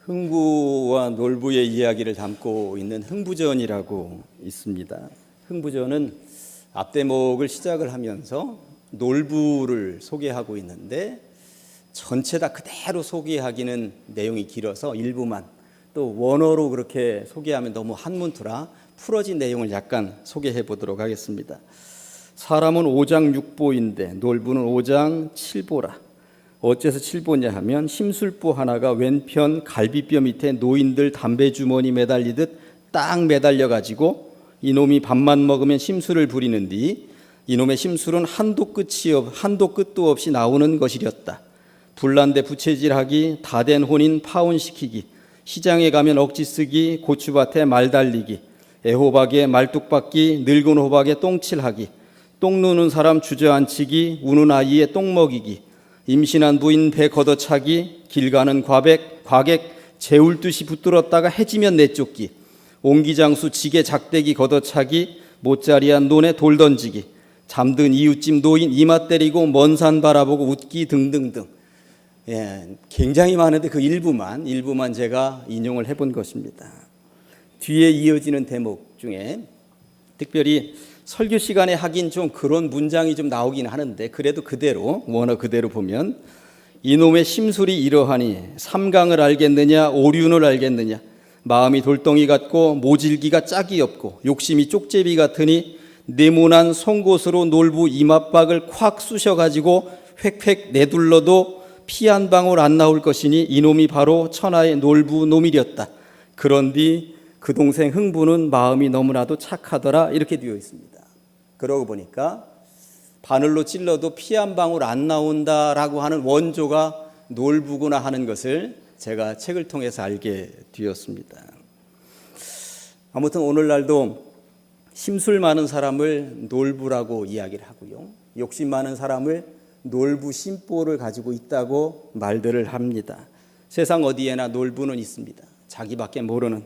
흥부와 놀부의 이야기를 담고 있는 흥부전이라고 있습니다. 흥부전은 앞대목을 시작을 하면서 놀부를 소개하고 있는데 전체 다 그대로 소개하기는 내용이 길어서 일부만, 또 원어로 그렇게 소개하면 너무 한문투라 풀어진 내용을 약간 소개해 보도록 하겠습니다. 사람은 5장 6보인데 놀부는 5장 7보라. 어째서 7보냐 하면 심술부 하나가 왼편 갈비뼈 밑에 노인들 담배 주머니 매달리듯 딱 매달려 가지고 이놈이 밥만 먹으면 심술을 부리는디 이놈의 심술은 한도 끝도 없이 나오는 것이렸다. 불난데 부채질하기, 다 된 혼인 파혼시키기, 시장에 가면 억지 쓰기, 고추밭에 말 달리기, 애호박에 말뚝박기, 늙은 호박에 똥칠하기, 똥 누는 사람 주저앉히기, 우는 아이에 똥 먹이기, 임신한 부인 배 걷어차기, 길 가는 과객 재울듯이 붙들었다가 해지면 내쫓기, 옹기장수 지게 작대기 걷어차기, 못자리한 논에 돌 던지기, 잠든 이웃집 노인 이마 때리고 먼 산 바라보고 웃기 등등등. 굉장히 많은데 그 일부만 제가 인용을 해본 것입니다. 뒤에 이어지는 대목 중에 특별히 설교 시간에 하긴 좀 그런 문장이 좀 나오긴 하는데 그래도 그대로 원어 그대로 보면 이놈의 심술이 이러하니 삼강을 알겠느냐 오륜을 알겠느냐 마음이 돌덩이 같고 모질기가 짝이 없고 욕심이 쪽제비 같으니 네모난 송곳으로 놀부 이맛박을 콱 쑤셔가지고 획획 내둘러도 피 한 방울 안 나올 것이니 이놈이 바로 천하의 놀부 놈이렸다. 그런디 그 동생 흥부는 마음이 너무나도 착하더라. 이렇게 되어 있습니다. 그러고 보니까 바늘로 찔러도 피 한 방울 안 나온다라고 하는 원조가 놀부구나 하는 것을 제가 책을 통해서 알게 되었습니다. 아무튼 오늘날도 심술 많은 사람을 놀부라고 이야기를 하고요, 욕심 많은 사람을 놀부 심보를 가지고 있다고 말들을 합니다. 세상 어디에나 놀부는 있습니다. 자기밖에 모르는,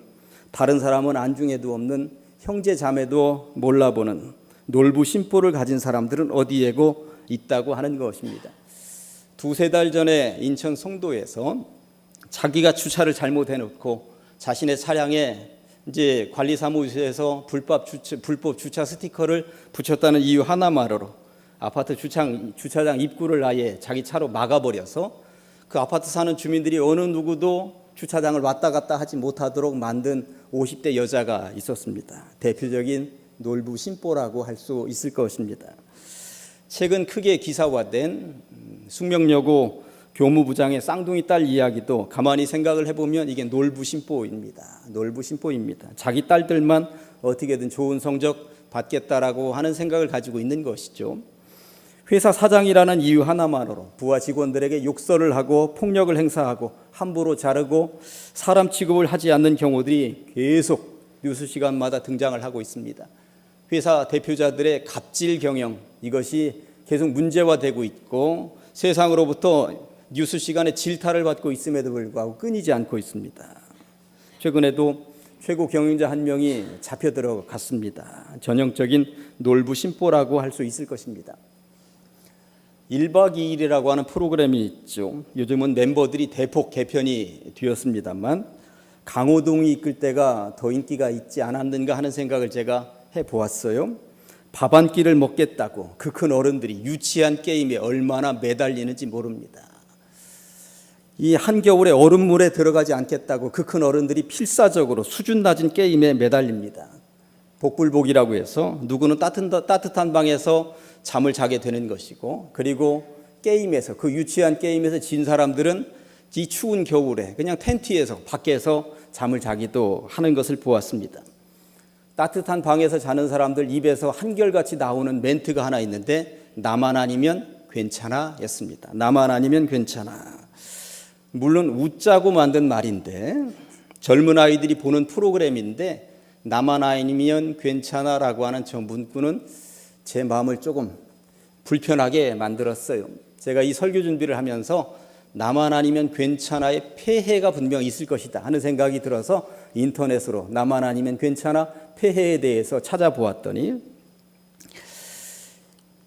다른 사람은 안중에도 없는, 형제 자매도 몰라보는 놀부 심보를 가진 사람들은 어디에고 있다고 하는 것입니다. 두세 달 전에 인천 송도에서 자기가 주차를 잘못해놓고 자신의 차량에 이제 관리사무소에서 불법 주차 스티커를 붙였다는 이유 하나만으로 아파트 주차장 입구를 아예 자기 차로 막아버려서 그 아파트 사는 주민들이 어느 누구도 주차장을 왔다 갔다 하지 못하도록 만든 50대 여자가 있었습니다. 대표적인 놀부 심보라고 할 수 있을 것입니다. 최근 크게 기사화된 숙명여고 교무부장의 쌍둥이 딸 이야기도 가만히 생각을 해보면 이게 놀부 심보입니다. 놀부 심보입니다. 자기 딸들만 어떻게든 좋은 성적 받겠다라고 하는 생각을 가지고 있는 것이죠. 회사 사장이라는 이유 하나만으로 부하 직원들에게 욕설을 하고 폭력을 행사하고 함부로 자르고 사람 취급을 하지 않는 경우들이 계속 뉴스 시간마다 등장을 하고 있습니다. 회사 대표자들의 갑질 경영, 이것이 계속 문제화되고 있고 세상으로부터 뉴스 시간에 질타를 받고 있음에도 불구하고 끊이지 않고 있습니다. 최근에도 최고 경영자 한 명이 잡혀 들어갔습니다. 전형적인 놀부 심보라고 할 수 있을 것입니다. 1박 2일이라고 하는 프로그램이 있죠. 요즘은 멤버들이 대폭 개편이 되었습니다만 강호동이 이끌 때가 더 인기가 있지 않았는가 하는 생각을 제가 해보았어요. 밥 한 끼를 먹겠다고 그 큰 어른들이 유치한 게임에 얼마나 매달리는지 모릅니다. 이 한겨울에 얼음물에 들어가지 않겠다고 그 큰 어른들이 필사적으로 수준 낮은 게임에 매달립니다. 복불복이라고 해서 누구는 따뜻한 방에서 잠을 자게 되는 것이고, 그리고 게임에서, 그 유치한 게임에서 진 사람들은 이 추운 겨울에 그냥 텐트에서 밖에서 잠을 자기도 하는 것을 보았습니다. 따뜻한 방에서 자는 사람들 입에서 한결같이 나오는 멘트가 하나 있는데 나만 아니면 괜찮아 였습니다. 나만 아니면 괜찮아. 물론 웃자고 만든 말인데 젊은 아이들이 보는 프로그램인데 나만 아니면 괜찮아라고 하는 저 문구는 제 마음을 조금 불편하게 만들었어요. 제가 이 설교 준비를 하면서 나만 아니면 괜찮아의 폐해가 분명 있을 것이다 하는 생각이 들어서 인터넷으로 나만 아니면 괜찮아 폐해에 대해서 찾아보았더니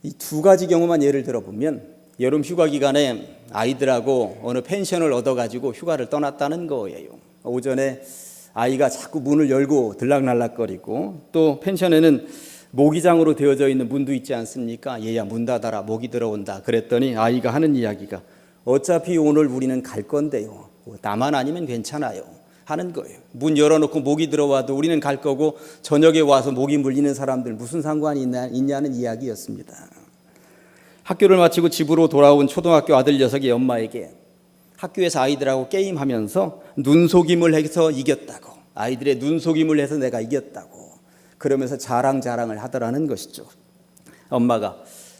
이 두 가지 경우만 예를 들어보면 여름 휴가 기간에 아이들하고 어느 펜션을 얻어가지고 휴가를 떠났다는 거예요. 오전에 아이가 자꾸 문을 열고 들락날락거리고, 또 펜션에는 모기장으로 되어져 있는 문도 있지 않습니까? 얘야 문 닫아라, 모기 들어온다. 그랬더니 아이가 하는 이야기가 어차피 오늘 우리는 갈 건데요, 나만 아니면 괜찮아요 하는 거예요. 문 열어놓고 모기 들어와도 우리는 갈 거고 저녁에 와서 모기 물리는 사람들 무슨 상관이 있냐는 이야기였습니다. 학교를 마치고 집으로 돌아온 초등학교 아들 녀석이 엄마에게 학교에서 아이들하고 게임하면서 눈속임을 해서 이겼다고, 아이들의 눈속임을 해서 내가 이겼다고 그러면서 자랑을 하더라는 것이죠. 엄마가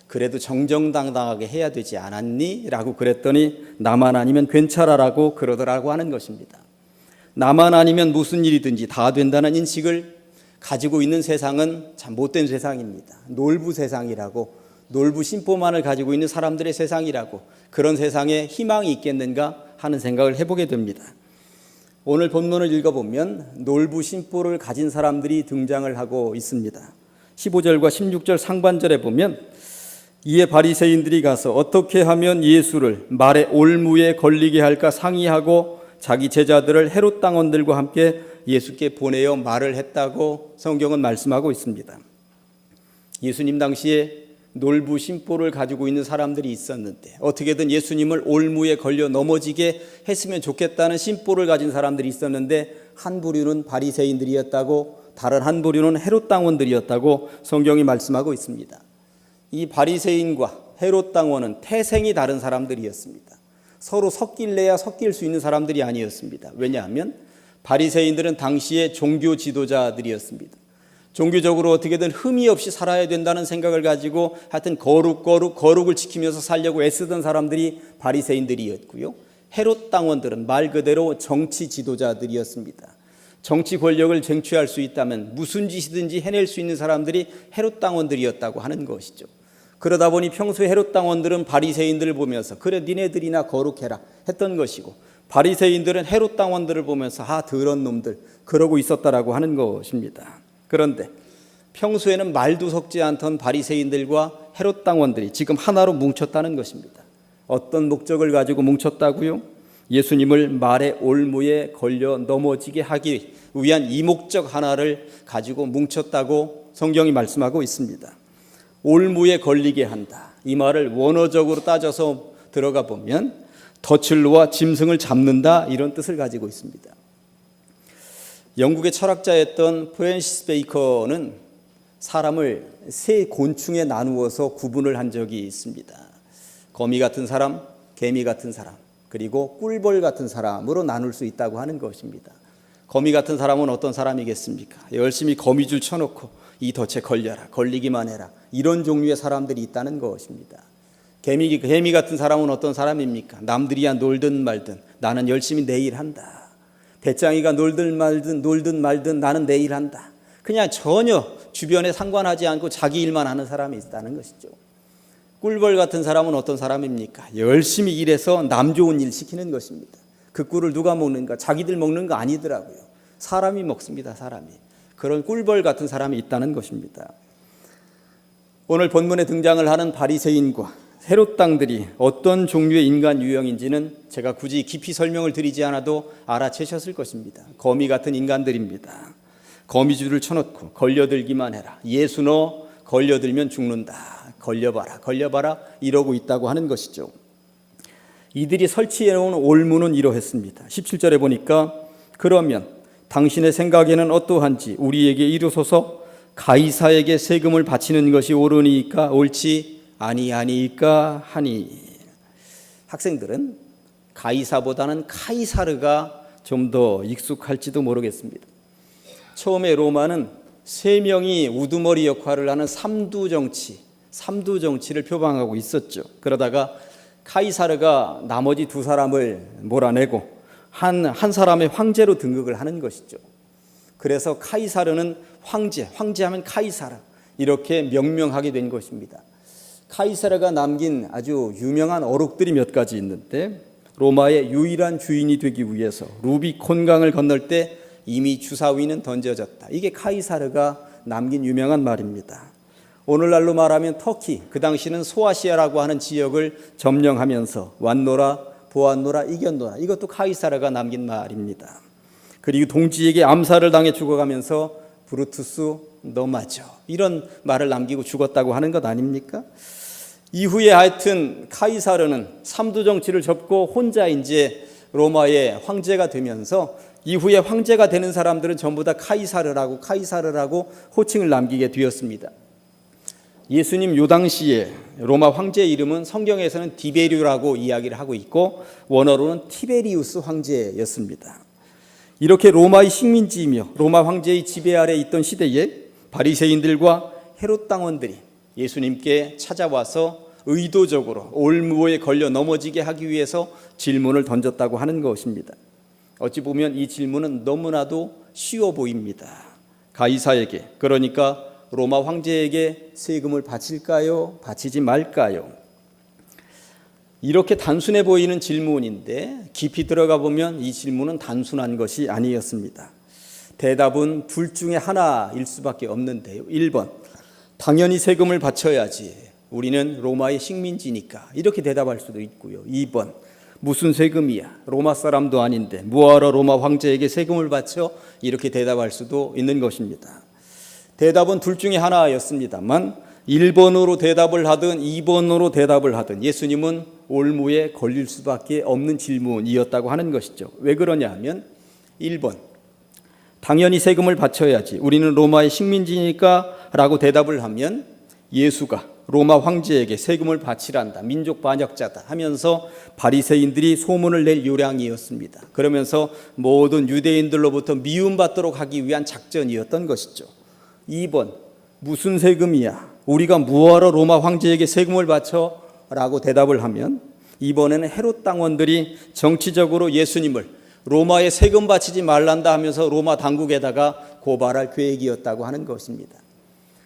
그래도 정정당당하게 해야 되지 않았니? 라고 그랬더니 나만 아니면 괜찮아라고 그러더라고 하는 것입니다. 나만 아니면 무슨 일이든지 다 된다는 인식을 가지고 있는 세상은 참 못된 세상입니다. 놀부 세상이라고, 놀부 심보만을 가지고 있는 사람들의 세상이라고, 그런 세상에 희망이 있겠는가 하는 생각을 해보게 됩니다. 오늘 본문을 읽어보면 놀부 심보를 가진 사람들이 등장을 하고 있습니다. 15절과 16절 상반절에 보면 이에 바리새인들이 가서 어떻게 하면 예수를 말의 올무에 걸리게 할까 상의하고 자기 제자들을 헤롯 당원들과 함께 예수께 보내어 말을 했다고 성경은 말씀하고 있습니다. 예수님 당시에 놀부 심보를 가지고 있는 사람들이 있었는데 어떻게든 예수님을 올무에 걸려 넘어지게 했으면 좋겠다는 심보를 가진 사람들이 있었는데, 한 부류는 바리새인들이었다고, 다른 한 부류는 헤롯 당원들이었다고 성경이 말씀하고 있습니다. 이 바리새인과 헤롯 당원은 태생이 다른 사람들이었습니다. 서로 섞일래야 섞일 수 있는 사람들이 아니었습니다. 왜냐하면 바리새인들은 당시의 종교 지도자들이었습니다. 종교적으로 어떻게든 흠이 없이 살아야 된다는 생각을 가지고 하여튼 거룩을 지키면서 살려고 애쓰던 사람들이 바리새인들이었고요. 헤롯 당원들은 말 그대로 정치 지도자들이었습니다. 정치 권력을 쟁취할 수 있다면 무슨 짓이든지 해낼 수 있는 사람들이 헤롯 당원들이었다고 하는 것이죠. 그러다 보니 평소에 헤롯 당원들은 바리새인들을 보면서 그래 니네들이나 거룩해라 했던 것이고, 바리새인들은 헤롯 당원들을 보면서 더러운 놈들 그러고 있었다라고 하는 것입니다. 그런데 평소에는 말도 섞지 않던 바리새인들과 헤롯 당원들이 지금 하나로 뭉쳤다는 것입니다. 어떤 목적을 가지고 뭉쳤다고요? 예수님을 말의 올무에 걸려 넘어지게 하기 위한 이 목적 하나를 가지고 뭉쳤다고 성경이 말씀하고 있습니다. 올무에 걸리게 한다, 이 말을 원어적으로 따져서 들어가 보면 덫을 놓아 짐승을 잡는다, 이런 뜻을 가지고 있습니다. 영국의 철학자였던 프랜시스 베이컨은 사람을 세 곤충에 나누어서 구분을 한 적이 있습니다. 거미 같은 사람, 개미 같은 사람, 그리고 꿀벌 같은 사람으로 나눌 수 있다고 하는 것입니다. 거미 같은 사람은 어떤 사람이겠습니까? 열심히 거미줄 쳐놓고 이 덫에 걸려라, 걸리기만 해라, 이런 종류의 사람들이 있다는 것입니다. 개미 같은 사람은 어떤 사람입니까? 남들이야 놀든 말든 나는 열심히 내 일 한다. 배짱이가 놀든 말든 나는 내 일 한다. 그냥 전혀 주변에 상관하지 않고 자기 일만 하는 사람이 있다는 것이죠. 꿀벌 같은 사람은 어떤 사람입니까? 열심히 일해서 남 좋은 일 시키는 것입니다. 그 꿀을 누가 먹는가? 자기들 먹는 거 아니더라고요. 사람이 먹습니다. 사람이. 그런 꿀벌 같은 사람이 있다는 것입니다. 오늘 본문에 등장을 하는 바리새인과 헤롯 당들이 어떤 종류의 인간 유형인지는 제가 굳이 깊이 설명을 드리지 않아도 알아채셨을 것입니다. 거미 같은 인간들입니다. 거미줄을 쳐놓고 걸려들기만 해라. 예수 너 걸려들면 죽는다. 걸려봐라 이러고 있다고 하는 것이죠. 이들이 설치해놓은 올무는 이러했습니다. 17절에 보니까 그러면 당신의 생각에는 어떠한지 우리에게 이르소서, 가이사에게 세금을 바치는 것이 옳으니까 옳지 아니하니까 하니. 학생들은 가이사보다는 카이사르가 좀 더 익숙할지도 모르겠습니다. 처음에 로마는 세 명이 우두머리 역할을 하는 삼두 정치를 표방하고 있었죠. 그러다가 카이사르가 나머지 두 사람을 몰아내고 한 사람의 황제로 등극을 하는 것이죠. 그래서 카이사르는 황제하면 카이사르 이렇게 명명하게 된 것입니다. 카이사르가 남긴 아주 유명한 어록들이 몇 가지 있는데, 로마의 유일한 주인이 되기 위해서 루비콘강을 건널 때 이미 주사위는 던져졌다. 이게 카이사르가 남긴 유명한 말입니다. 오늘날로 말하면 터키, 그 당시는 소아시아라고 하는 지역을 점령하면서 왔노라 보았노라 이겼노라, 이것도 카이사르가 남긴 말입니다. 그리고 동지에게 암살을 당해 죽어가면서 브루투스 너 맞아, 이런 말을 남기고 죽었다고 하는 것 아닙니까? 이후에 하여튼 카이사르는 삼두 정치를 접고 혼자 이제 로마의 황제가 되면서 이후에 황제가 되는 사람들은 전부 다 카이사르라고 호칭을 남기게 되었습니다. 예수님 요 당시에 로마 황제의 이름은 성경에서는 디베리우라고 이야기를 하고 있고 원어로는 티베리우스 황제였습니다. 이렇게 로마의 식민지이며 로마 황제의 지배 아래 있던 시대에 바리새인들과 헤롯 당원들이 예수님께 찾아와서 의도적으로 올무에 걸려 넘어지게 하기 위해서 질문을 던졌다고 하는 것입니다. 어찌 보면 이 질문은 너무나도 쉬워 보입니다. 가이사에게, 그러니까 로마 황제에게 세금을 바칠까요? 바치지 말까요? 이렇게 단순해 보이는 질문인데 깊이 들어가 보면 이 질문은 단순한 것이 아니었습니다. 대답은 둘 중에 하나일 수밖에 없는데요. 1번, 당연히 세금을 바쳐야지, 우리는 로마의 식민지니까, 이렇게 대답할 수도 있고요. 2번, 무슨 세금이야, 로마 사람도 아닌데 뭐하러 로마 황제에게 세금을 바쳐, 이렇게 대답할 수도 있는 것입니다. 대답은 둘 중에 하나였습니다만 1번으로 대답을 하든 2번으로 대답을 하든 예수님은 올무에 걸릴 수밖에 없는 질문이었다고 하는 것이죠. 왜 그러냐 하면 1번, 당연히 세금을 바쳐야지, 우리는 로마의 식민지니까 라고 대답을 하면 예수가 로마 황제에게 세금을 바치란다, 민족 반역자다 하면서 바리새인들이 소문을 낼 요량이었습니다. 그러면서 모든 유대인들로부터 미움받도록 하기 위한 작전이었던 것이죠. 2번, 무슨 세금이야, 우리가 뭐하러 로마 황제에게 세금을 바쳐? 라고 대답을 하면 이번에는 헤롯 당원들이 정치적으로 예수님을 로마에 세금 바치지 말란다 하면서 로마 당국에다가 고발할 계획이었다고 하는 것입니다.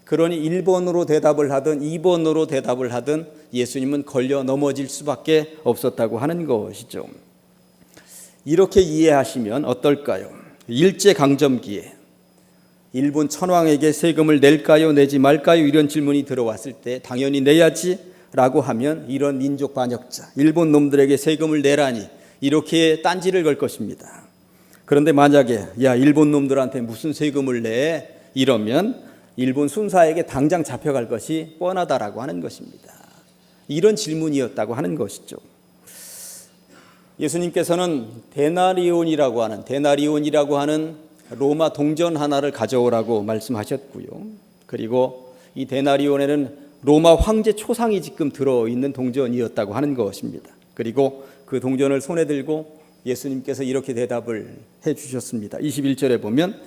그러니 1번으로 대답을 하든 2번으로 대답을 하든 예수님은 걸려 넘어질 수밖에 없었다고 하는 것이죠. 이렇게 이해하시면 어떨까요? 일제강점기에 일본 천황에게 세금을 낼까요, 내지 말까요, 이런 질문이 들어왔을 때 당연히 내야지 라고 하면 이런 민족 반역자, 일본 놈들에게 세금을 내라니, 이렇게 딴지를 걸 것입니다. 그런데 만약에 야, 일본 놈들한테 무슨 세금을 내? 이러면 일본 순사에게 당장 잡혀갈 것이 뻔하다라고 하는 것입니다. 이런 질문이었다고 하는 것이죠. 예수님께서는 데나리온이라고 하는 로마 동전 하나를 가져오라고 말씀하셨고요. 그리고 이 데나리온에는 로마 황제 초상이 지금 들어있는 동전이었다고 하는 것입니다. 그리고 그 동전을 손에 들고 예수님께서 이렇게 대답을 해주셨습니다. 21절에 보면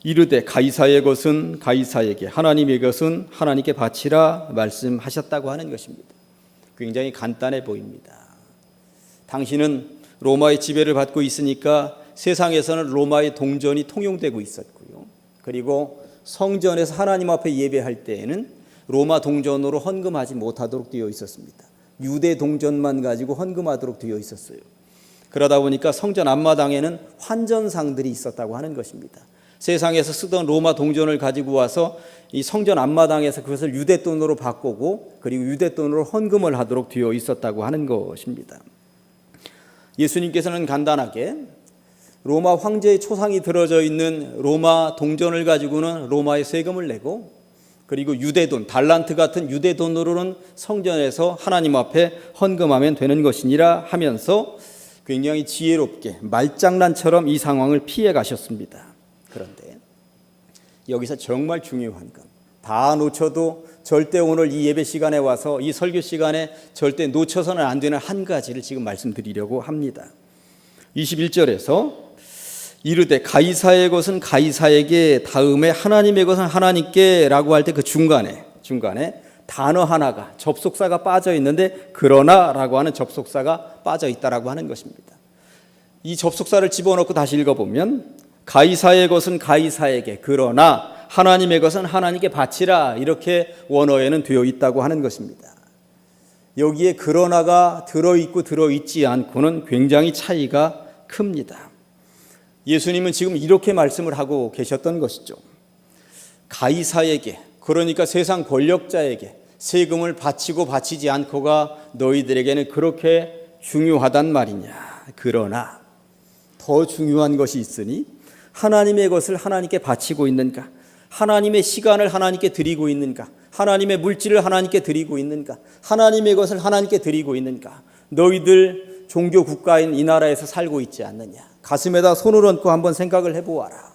이르되 가이사의 것은 가이사에게, 하나님의 것은 하나님께 바치라 말씀하셨다고 하는 것입니다. 굉장히 간단해 보입니다. 당신은 로마의 지배를 받고 있으니까 세상에서는 로마의 동전이 통용되고 있었고요. 그리고 성전에서 하나님 앞에 예배할 때에는 로마 동전으로 헌금하지 못하도록 되어 있었습니다. 유대 동전만 가지고 헌금하도록 되어 있었어요. 그러다 보니까 성전 앞마당에는 환전상들이 있었다고 하는 것입니다. 세상에서 쓰던 로마 동전을 가지고 와서 이 성전 앞마당에서 그것을 유대 돈으로 바꾸고 그리고 유대 돈으로 헌금을 하도록 되어 있었다고 하는 것입니다. 예수님께서는 간단하게 로마 황제의 초상이 들어져 있는 로마 동전을 가지고는 로마에 세금을 내고, 그리고 유대돈, 달란트 같은 유대돈으로는 성전에서 하나님 앞에 헌금하면 되는 것이니라 하면서 굉장히 지혜롭게 말장난처럼 이 상황을 피해 가셨습니다. 그런데 여기서 정말 중요한 건, 다 놓쳐도 절대 오늘 이 예배 시간에 와서 이 설교 시간에 절대 놓쳐서는 안 되는 한 가지를 지금 말씀드리려고 합니다. 21절에서 이르되 가이사의 것은 가이사에게, 다음에 하나님의 것은 하나님께 라고 할 때 그 중간에 단어 하나가, 접속사가 빠져 있는데 그러나 라고 하는 접속사가 빠져 있다라고 하는 것입니다. 이 접속사를 집어넣고 다시 읽어보면 가이사의 것은 가이사에게, 그러나 하나님의 것은 하나님께 바치라, 이렇게 원어에는 되어 있다고 하는 것입니다. 여기에 그러나가 들어있고 들어있지 않고는 굉장히 차이가 큽니다. 예수님은 지금 이렇게 말씀을 하고 계셨던 것이죠. 가이사에게, 그러니까 세상 권력자에게 세금을 바치고 바치지 않고가 너희들에게는 그렇게 중요하단 말이냐. 그러나 더 중요한 것이 있으니 하나님의 것을 하나님께 바치고 있는가? 하나님의 시간을 하나님께 드리고 있는가? 하나님의 물질을 하나님께 드리고 있는가? 하나님의 것을 하나님께 드리고 있는가? 너희들 종교 국가인 이 나라에서 살고 있지 않느냐? 가슴에다 손을 얹고 한번 생각을 해보아라.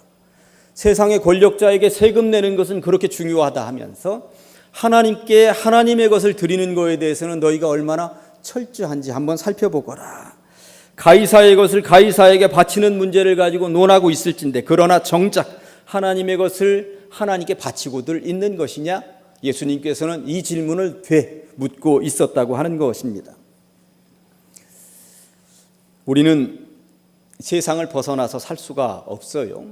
세상의 권력자에게 세금 내는 것은 그렇게 중요하다 하면서 하나님께 하나님의 것을 드리는 것에 대해서는 너희가 얼마나 철저한지 한번 살펴보거라. 가이사의 것을 가이사에게 바치는 문제를 가지고 논하고 있을진데 그러나 정작 하나님의 것을 하나님께 바치고들 있는 것이냐? 예수님께서는 이 질문을 되묻고 있었다고 하는 것입니다. 우리는 세상을 벗어나서 살 수가 없어요.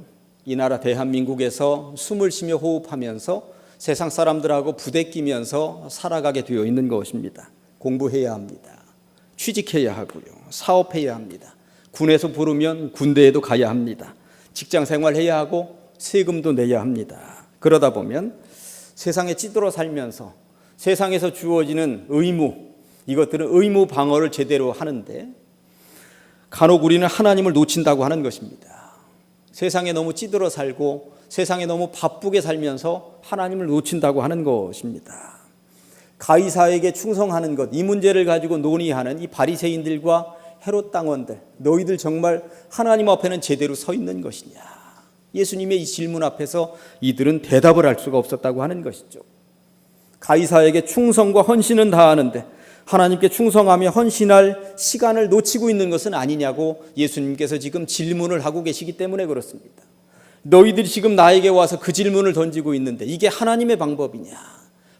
이 나라 대한민국에서 숨을 쉬며 호흡하면서 세상 사람들하고 부대끼면서 살아가게 되어 있는 것입니다. 공부해야 합니다. 취직해야 하고요. 사업해야 합니다. 군에서 부르면 군대에도 가야 합니다. 직장 생활해야 하고 세금도 내야 합니다. 그러다 보면 세상에 찌들어 살면서 세상에서 주어지는 의무, 이것들은 의무 방어를 제대로 하는데 간혹 우리는 하나님을 놓친다고 하는 것입니다. 세상에 너무 찌들어 살고 세상에 너무 바쁘게 살면서 하나님을 놓친다고 하는 것입니다. 가이사에게 충성하는 것, 이 문제를 가지고 논의하는 이 바리새인들과 헤롯 당원들, 너희들 정말 하나님 앞에는 제대로 서 있는 것이냐? 예수님의 이 질문 앞에서 이들은 대답을 할 수가 없었다고 하는 것이죠. 가이사에게 충성과 헌신은 다하는데 하나님께 충성하며 헌신할 시간을 놓치고 있는 것은 아니냐고 예수님께서 지금 질문을 하고 계시기 때문에 그렇습니다. 너희들이 지금 나에게 와서 그 질문을 던지고 있는데 이게 하나님의 방법이냐?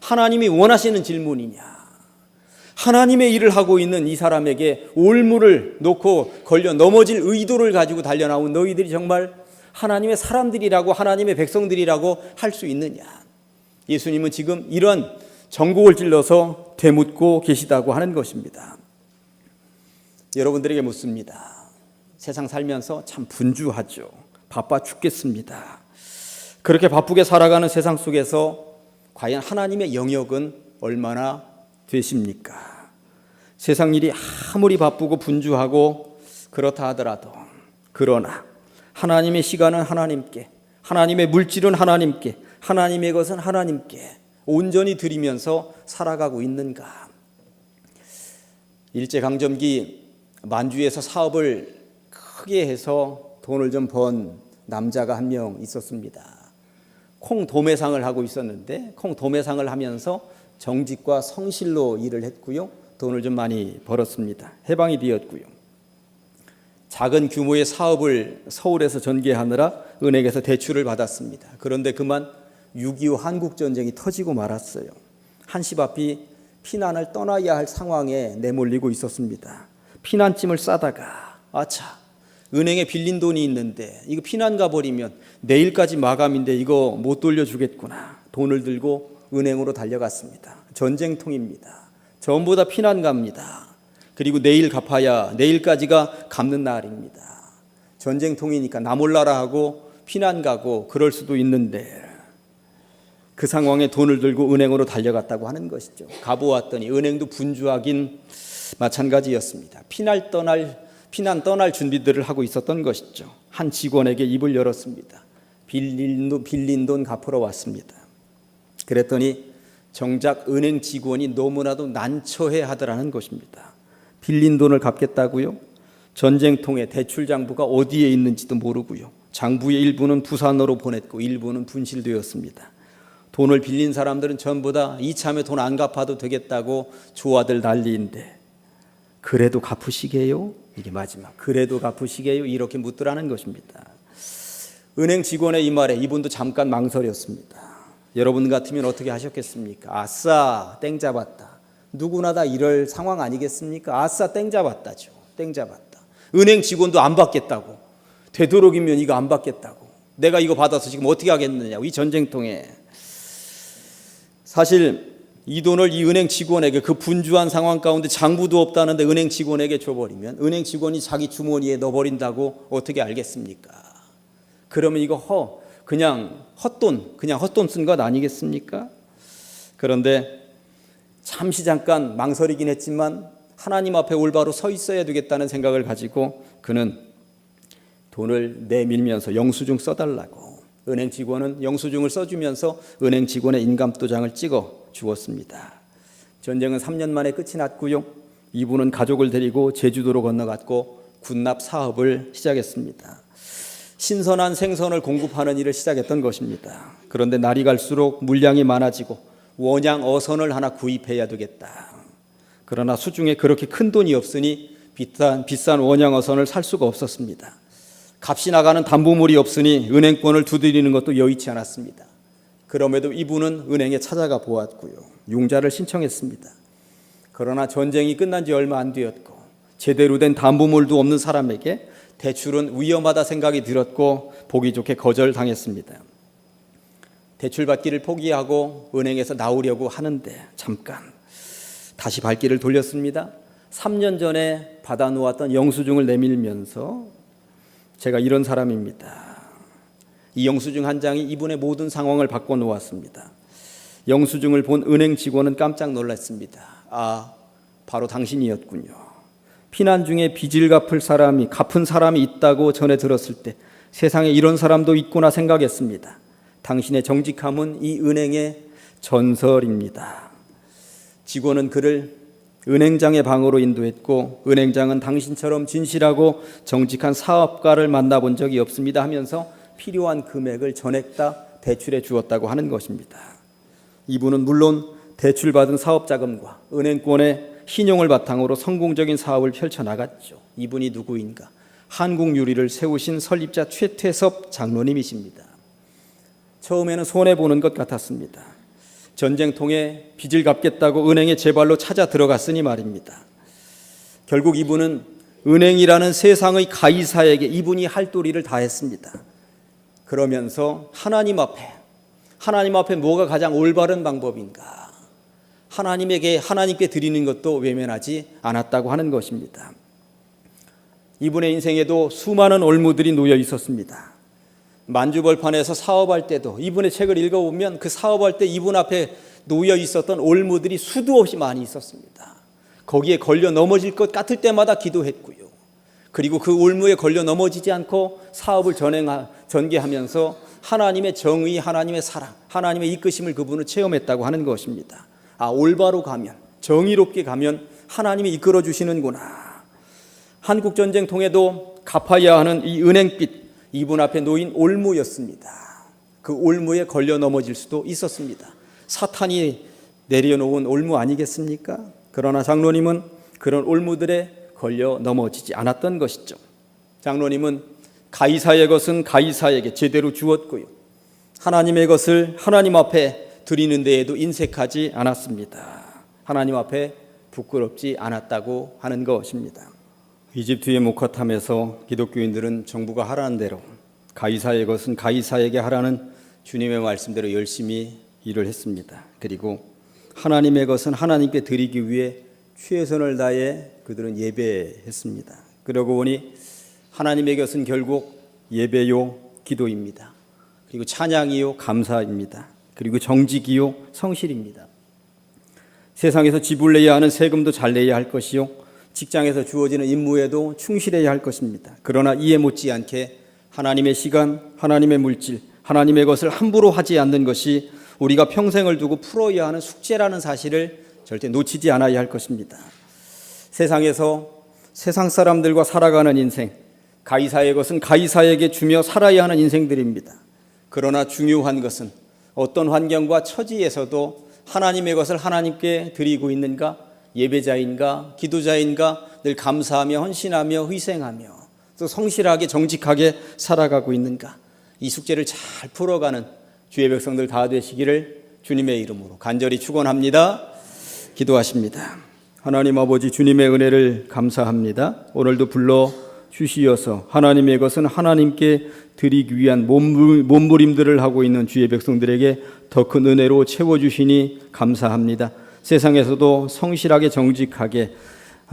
하나님이 원하시는 질문이냐? 하나님의 일을 하고 있는 이 사람에게 올무를 놓고 걸려 넘어질 의도를 가지고 달려나온 너희들이 정말 하나님의 사람들이라고 하나님의 백성들이라고 할 수 있느냐? 예수님은 지금 이런 전곡을 찔러서 되묻고 계시다고 하는 것입니다. 여러분들에게 묻습니다. 세상 살면서 참 분주하죠. 바빠 죽겠습니다. 그렇게 바쁘게 살아가는 세상 속에서 과연 하나님의 영역은 얼마나 되십니까? 세상 일이 아무리 바쁘고 분주하고 그렇다 하더라도 그러나 하나님의 시간은 하나님께, 하나님의 물질은 하나님께, 하나님의 것은 하나님께 온전히 드리면서 살아가고 있는가? 일제강점기 만주에서 사업을 크게 해서 돈을 좀 번 남자가 한 명 있었습니다. 콩 도매상을 하고 있었는데 콩 도매상을 하면서 정직과 성실로 일을 했고요. 돈을 좀 많이 벌었습니다. 해방이 되었고요. 작은 규모의 사업을 서울에서 전개하느라 은행에서 대출을 받았습니다. 그런데 그만 6.25 한국전쟁이 터지고 말았어요. 한시 앞이 피난을 떠나야 할 상황에 내몰리고 있었습니다. 피난짐을 싸다가 아차, 은행에 빌린 돈이 있는데 이거 피난 가버리면 내일까지 마감인데 이거 못 돌려주겠구나. 돈을 들고 은행으로 달려갔습니다. 전쟁통입니다. 전부 다 피난 갑니다. 그리고 내일 갚아야 내일까지가 갚는 날입니다. 전쟁통이니까 나 몰라라 하고 피난 가고 그럴 수도 있는데 그 상황에 돈을 들고 은행으로 달려갔다고 하는 것이죠. 가보았더니 은행도 분주하긴 마찬가지였습니다. 피난 떠날 준비들을 하고 있었던 것이죠. 한 직원에게 입을 열었습니다. 빌린 돈 갚으러 왔습니다. 그랬더니 정작 은행 직원이 너무나도 난처해 하더라는 것입니다. 빌린 돈을 갚겠다고요? 전쟁통에 대출 장부가 어디에 있는지도 모르고요. 장부의 일부는 부산으로 보냈고 일부는 분실되었습니다. 돈을 빌린 사람들은 전부 다 이참에 돈 안 갚아도 되겠다고 조아들 난리인데 그래도 갚으시게요? 이게 마지막. 그래도 갚으시게요? 이렇게 묻더라는 것입니다. 은행 직원의 이 말에 이분도 잠깐 망설였습니다. 여러분 같으면 어떻게 하셨겠습니까? 아싸, 땡 잡았다. 누구나 다 이럴 상황 아니겠습니까? 아싸, 땡 잡았다죠. 땡 잡았다. 은행 직원도 안 받겠다고. 되도록이면 이거 안 받겠다고. 내가 이거 받아서 지금 어떻게 하겠느냐고. 이 전쟁통에. 사실 이 돈을 이 은행 직원에게 그 분주한 상황 가운데 장부도 없다는데 은행 직원에게 줘버리면 은행 직원이 자기 주머니에 넣어버린다고 어떻게 알겠습니까? 그러면 이거 그냥 헛돈 쓴 것 아니겠습니까? 그런데 잠시 잠깐 망설이긴 했지만 하나님 앞에 올바로 서 있어야 되겠다는 생각을 가지고 그는 돈을 내밀면서 영수증 써달라고, 은행 직원은 영수증을 써주면서 은행 직원의 인감도장을 찍어 주었습니다. 전쟁은 3년 만에 끝이 났고요. 이분은 가족을 데리고 제주도로 건너갔고 군납 사업을 시작했습니다. 신선한 생선을 공급하는 일을 시작했던 것입니다. 그런데 날이 갈수록 물량이 많아지고 원양 어선을 하나 구입해야 되겠다. 그러나 수중에 그렇게 큰 돈이 없으니 비싼 원양 어선을 살 수가 없었습니다. 값이 나가는 담보물이 없으니 은행권을 두드리는 것도 여의치 않았습니다. 그럼에도 이분은 은행에 찾아가 보았고요. 융자를 신청했습니다. 그러나 전쟁이 끝난 지 얼마 안 되었고 제대로 된 담보물도 없는 사람에게 대출은 위험하다 생각이 들었고 보기 좋게 거절당했습니다. 대출 받기를 포기하고 은행에서 나오려고 하는데 잠깐 다시 발길을 돌렸습니다. 3년 전에 받아놓았던 영수증을 내밀면서 제가 이런 사람입니다. 이 영수증 한 장이 이분의 모든 상황을 바꿔놓았습니다. 영수증을 본 은행 직원은 깜짝 놀랐습니다. 아, 바로 당신이었군요. 피난 중에 빚을 갚은 사람이 있다고 전해 들었을 때 세상에 이런 사람도 있구나 생각했습니다. 당신의 정직함은 이 은행의 전설입니다. 직원은 그를 은행장의 방으로 인도했고 은행장은 당신처럼 진실하고 정직한 사업가를 만나본 적이 없습니다 하면서 필요한 금액을 전액 다 대출해 주었다고 하는 것입니다. 이분은 물론 대출받은 사업자금과 은행권의 신용을 바탕으로 성공적인 사업을 펼쳐나갔죠. 이분이 누구인가? 한국유리를 세우신 설립자 최태섭 장로님이십니다. 처음에는 손해보는 것 같았습니다. 전쟁통에 빚을 갚겠다고 은행에 제 발로 찾아 들어갔으니 말입니다. 결국 이분은 은행이라는 세상의 가이사에게 이분이 할 도리를 다했습니다. 그러면서 하나님 앞에 뭐가 가장 올바른 방법인가? 하나님께 드리는 것도 외면하지 않았다고 하는 것입니다. 이분의 인생에도 수많은 올무들이 놓여 있었습니다. 만주벌판에서 사업할 때도 이분의 책을 읽어보면 그 사업할 때 이분 앞에 놓여 있었던 올무들이 수도 없이 많이 있었습니다. 거기에 걸려 넘어질 것 같을 때마다 기도했고요. 그리고 그 올무에 걸려 넘어지지 않고 사업을 전개하면서 하나님의 정의, 하나님의 사랑, 하나님의 이끄심을 그분은 체험했다고 하는 것입니다. 아, 올바로 가면, 정의롭게 가면 하나님이 이끌어 주시는구나. 한국전쟁통에도 갚아야 하는 이 은행빚, 이분 앞에 놓인 올무였습니다. 그 올무에 걸려 넘어질 수도 있었습니다. 사탄이 내려놓은 올무 아니겠습니까? 그러나 장로님은 그런 올무들에 걸려 넘어지지 않았던 것이죠. 장로님은 가이사의 것은 가이사에게 제대로 주었고요. 하나님의 것을 하나님 앞에 드리는 데에도 인색하지 않았습니다. 하나님 앞에 부끄럽지 않았다고 하는 것입니다. 이집트의 목화탐에서 기독교인들은 정부가 하라는 대로 가이사의 것은 가이사에게 하라는 주님의 말씀대로 열심히 일을 했습니다. 그리고 하나님의 것은 하나님께 드리기 위해 최선을 다해 그들은 예배했습니다. 그러고 보니 하나님의 것은 결국 예배요 기도입니다. 그리고 찬양이요 감사입니다. 그리고 정직이요 성실입니다. 세상에서 지불 내야 하는 세금도 잘 내야 할 것이요 직장에서 주어지는 임무에도 충실해야 할 것입니다. 그러나 이에 못지않게 하나님의 시간, 하나님의 물질, 하나님의 것을 함부로 하지 않는 것이 우리가 평생을 두고 풀어야 하는 숙제라는 사실을 절대 놓치지 않아야 할 것입니다. 세상에서 세상 사람들과 살아가는 인생, 가이사의 것은 가이사에게 주며 살아야 하는 인생들입니다. 그러나 중요한 것은 어떤 환경과 처지에서도 하나님의 것을 하나님께 드리고 있는가, 예배자인가, 기도자인가, 늘 감사하며 헌신하며 희생하며 또 성실하게 정직하게 살아가고 있는가, 이 숙제를 잘 풀어가는 주의 백성들 다 되시기를 주님의 이름으로 간절히 축원합니다. 기도하십니다. 하나님 아버지, 주님의 은혜를 감사합니다. 오늘도 불러 주시어서 하나님의 것은 하나님께 드리기 위한 몸부림들을 하고 있는 주의 백성들에게 더 큰 은혜로 채워주시니 감사합니다. 세상에서도 성실하게 정직하게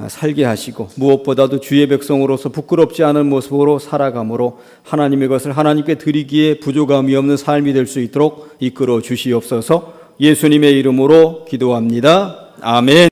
살게 하시고 무엇보다도 주의 백성으로서 부끄럽지 않은 모습으로 살아감으로 하나님의 것을 하나님께 드리기에 부족함이 없는 삶이 될 수 있도록 이끌어 주시옵소서. 예수님의 이름으로 기도합니다. 아멘.